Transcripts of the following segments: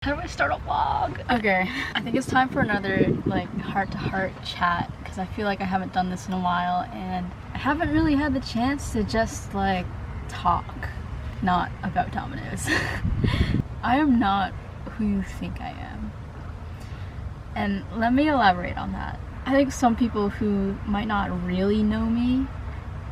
How do I start a vlog? Okay, I think it's time for another like heart-to-heart chat because I feel like I haven't done this in a while and I haven't really had the chance to just like talk, not about Domino's. I am not who you think I am. And let me elaborate on that. I think some people who might not really know me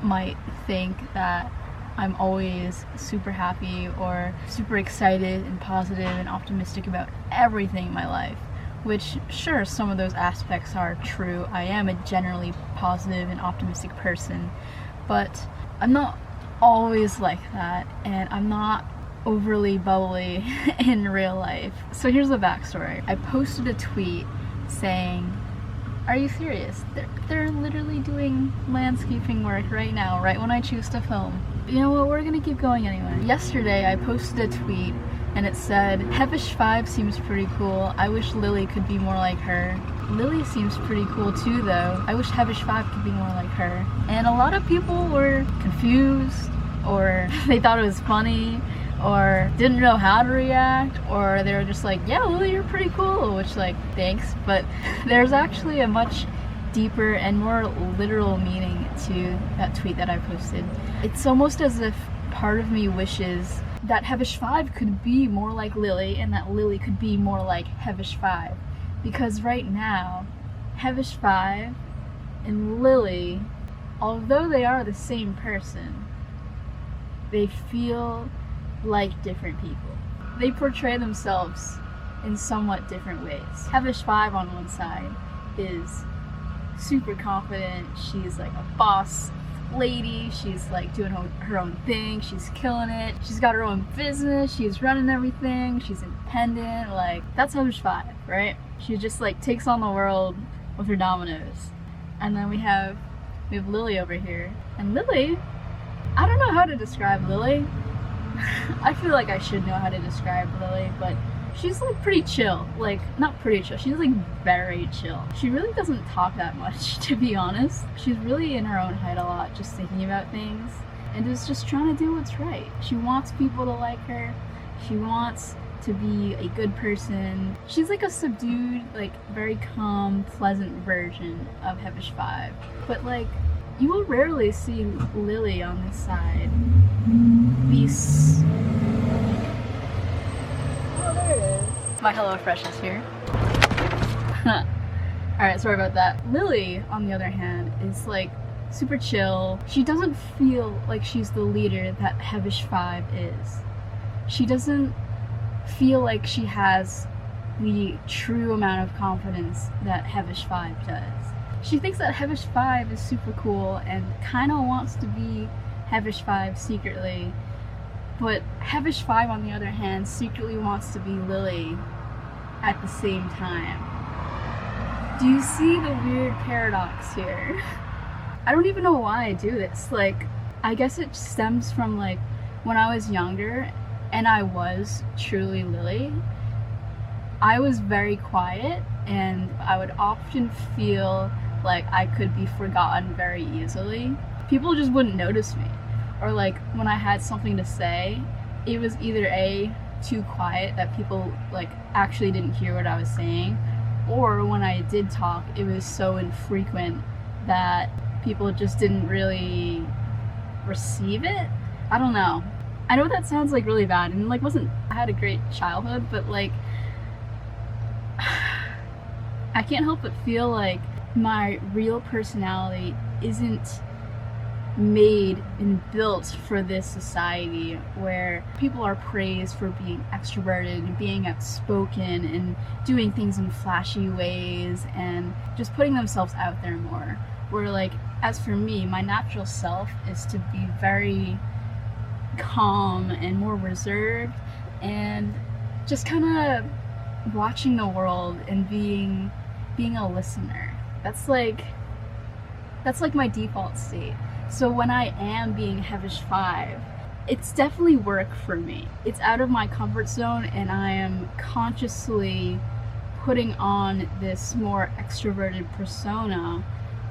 might think that I'm always super happy or super excited and positive and optimistic about everything in my life, which sure, some of those aspects are true. I am a generally positive and optimistic person, but I'm not always like that, and I'm not overly bubbly in real life. So here's the backstory. I posted a tweet saying, "Are you serious? They're literally doing landscaping work right now, right when I choose to film. You know what, we're gonna keep going anyway." Yesterday I posted a tweet and it said, "Hevesh5 seems pretty cool. I wish Lily could be more like her. Lily seems pretty cool too though. I wish Hevesh5 could be more like her." And a lot of people were confused, or they thought it was funny, or didn't know how to react, or they were just like, "Yeah, Lily, you're pretty cool," which, like, thanks, but there's actually a much deeper and more literal meaning to that tweet that I posted. It's almost as if part of me wishes that Hevesh5 could be more like Lily and that Lily could be more like Hevesh5, because right now Hevesh5 and Lily, although they are the same person, they feel like different people. They portray themselves in somewhat different ways. Hevesh5 on one side is super confident. She's like a boss lady. She's like doing her own thing. She's killing it. She's got her own business. She's running everything. She's independent. Like, that's Hevesh5, right? She just like takes on the world with her dominoes. And then we have Lily over here. And Lily, I don't know how to describe Lily. I feel like I should know how to describe Lily, but she's like pretty chill. Like, not pretty chill, she's like very chill. She really doesn't talk that much, to be honest. She's really in her own head a lot, just thinking about things, and is just trying to do what's right. She wants people to like her. She wants to be a good person. She's like a subdued, like very calm, pleasant version of Hevesh5. But like, you will rarely see Lily on this side. Oh, there it is. My HelloFresh is here. Alright, sorry about that. Lily, on the other hand, is like super chill. She doesn't feel like she's the leader that Hevesh5 is. She doesn't feel like she has the true amount of confidence that Hevesh5 does. She thinks that Hevesh5 is super cool and kind of wants to be Hevesh5 secretly, but Hevesh5 on the other hand secretly wants to be Lily at the same time. Do you see the weird paradox here? I don't even know why I do this. Like, I guess it stems from like when I was younger and I was truly Lily. I was very quiet and I would often feel like I could be forgotten very easily. People just wouldn't notice me. Or like when I had something to say, it was either A, too quiet that people like actually didn't hear what I was saying, or when I did talk, it was so infrequent that people just didn't really receive it. I don't know. I know that sounds like really bad and like I had a great childhood, but like I can't help but feel like my real personality isn't made and built for this society where people are praised for being extroverted and being outspoken and doing things in flashy ways and just putting themselves out there more. Where like, as for me, my natural self is to be very calm and more reserved and just kind of watching the world and being a listener. That's like my default state. So when I am being Hevesh5, it's definitely work for me. It's out of my comfort zone and I am consciously putting on this more extroverted persona,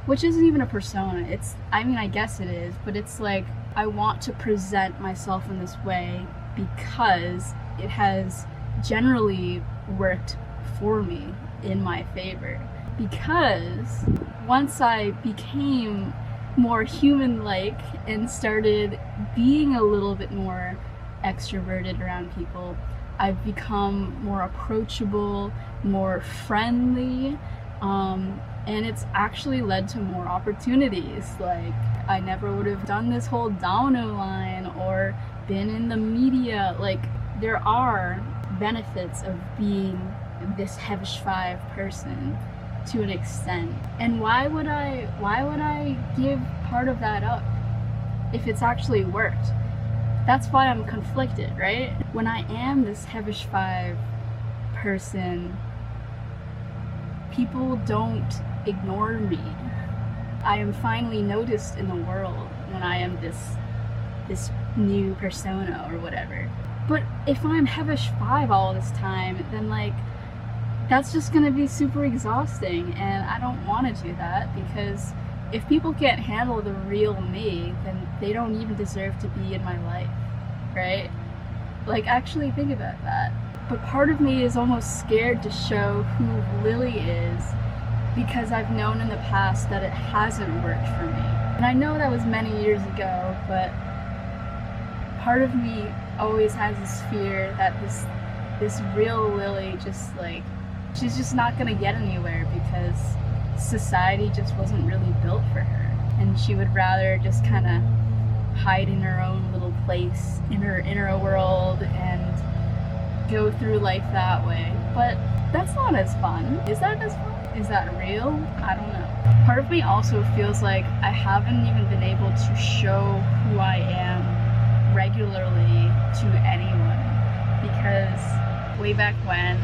which isn't even a persona. I guess it is, but it's like I want to present myself in this way because it has generally worked for me in my favor, because once I became more human-like and started being a little bit more extroverted around people, I've become more approachable, more friendly, and it's actually led to more opportunities. Like, I never would have done this whole domino line or been in the media. Like, there are benefits of being this Hevesh5 person to an extent. And why would I give part of that up if it's actually worked? That's why I'm conflicted, right? When I am this Hevesh5 person, people don't ignore me. I am finally noticed in the world when I am this new persona or whatever. But if I'm Hevesh5 all this time, then like, that's just gonna be super exhausting, and I don't want to do that, because if people can't handle the real me, then they don't even deserve to be in my life, right? Like, actually think about that. But part of me is almost scared to show who Lily is, because I've known in the past that it hasn't worked for me. And I know that was many years ago, but part of me always has this fear that this real Lily just like, she's just not gonna get anywhere, because society just wasn't really built for her, and she would rather just kind of hide in her own little place in her inner world and go through life that way. But that's not as fun. Is that as fun? Is that real? I don't know. Part of me also feels like I haven't even been able to show who I am regularly to anyone, because way back when,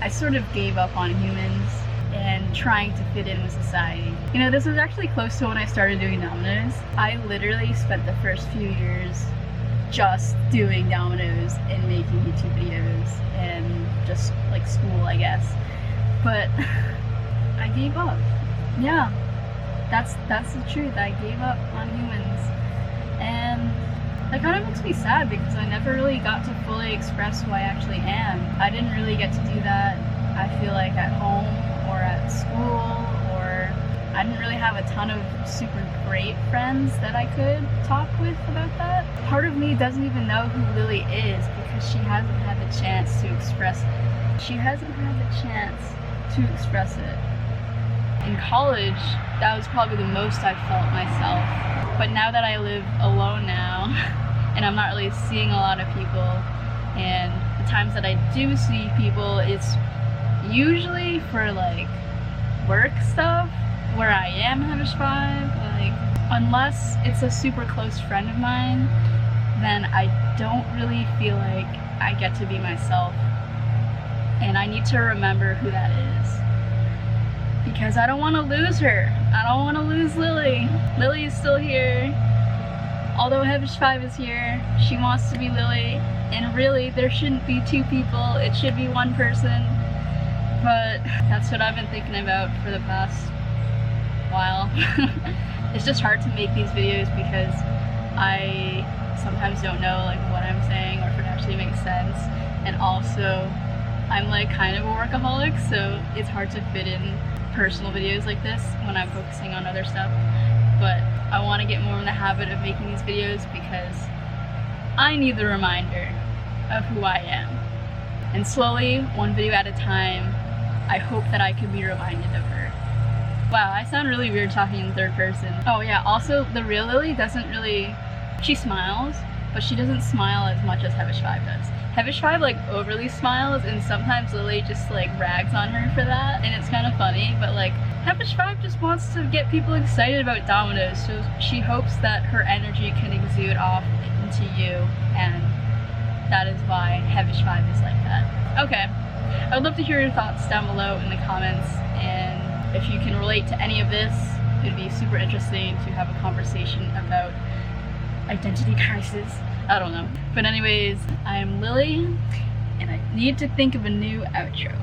I sort of gave up on humans and trying to fit in with society. You know, this was actually close to when I started doing dominoes. I literally spent the first few years just doing dominoes and making YouTube videos and just like school, I guess. But I gave up. Yeah, that's the truth. I gave up on humans, and that kind of makes me sad, because I never really got to fully express who I actually am. I didn't really get to do that, I feel like, at home or at school, or I didn't really have a ton of super great friends that I could talk with about that. Part of me doesn't even know who Lily is, because she hasn't had the chance to express it. She hasn't had the chance to express it. In college, that was probably the most I felt myself. But now that I live alone now, and I'm not really seeing a lot of people, and the times that I do see people, it's usually for like work stuff, where I am Hevesh5. Like, unless it's a super close friend of mine, then I don't really feel like I get to be myself. And I need to remember who that is, because I don't want to lose her. I don't want to lose Lily. Lily is still here. Although Hevesh5 is here, she wants to be Lily, and really there shouldn't be two people, it should be one person. But that's what I've been thinking about for the past while. It's just hard to make these videos, because I sometimes don't know like what I'm saying or if it actually makes sense, and also I'm like kind of a workaholic, so it's hard to fit in personal videos like this when I'm focusing on other stuff. But I want to get more in the habit of making these videos, because I need the reminder of who I am. And slowly, one video at a time, I hope that I can be reminded of her. Wow, I sound really weird talking in third person. Oh yeah, also the real Lily doesn't really, she smiles, but she doesn't smile as much as Hevesh5 does. Hevesh5 like overly smiles, and sometimes Lily just like rags on her for that, and it's kind of funny, but like Hevesh5 just wants to get people excited about dominoes, so she hopes that her energy can exude off into you, and that is why Hevesh5 is like that. Okay, I would love to hear your thoughts down below in the comments, and if you can relate to any of this, it'd be super interesting to have a conversation about identity crisis. I don't know. But anyways, I'm Lily, and I need to think of a new outro.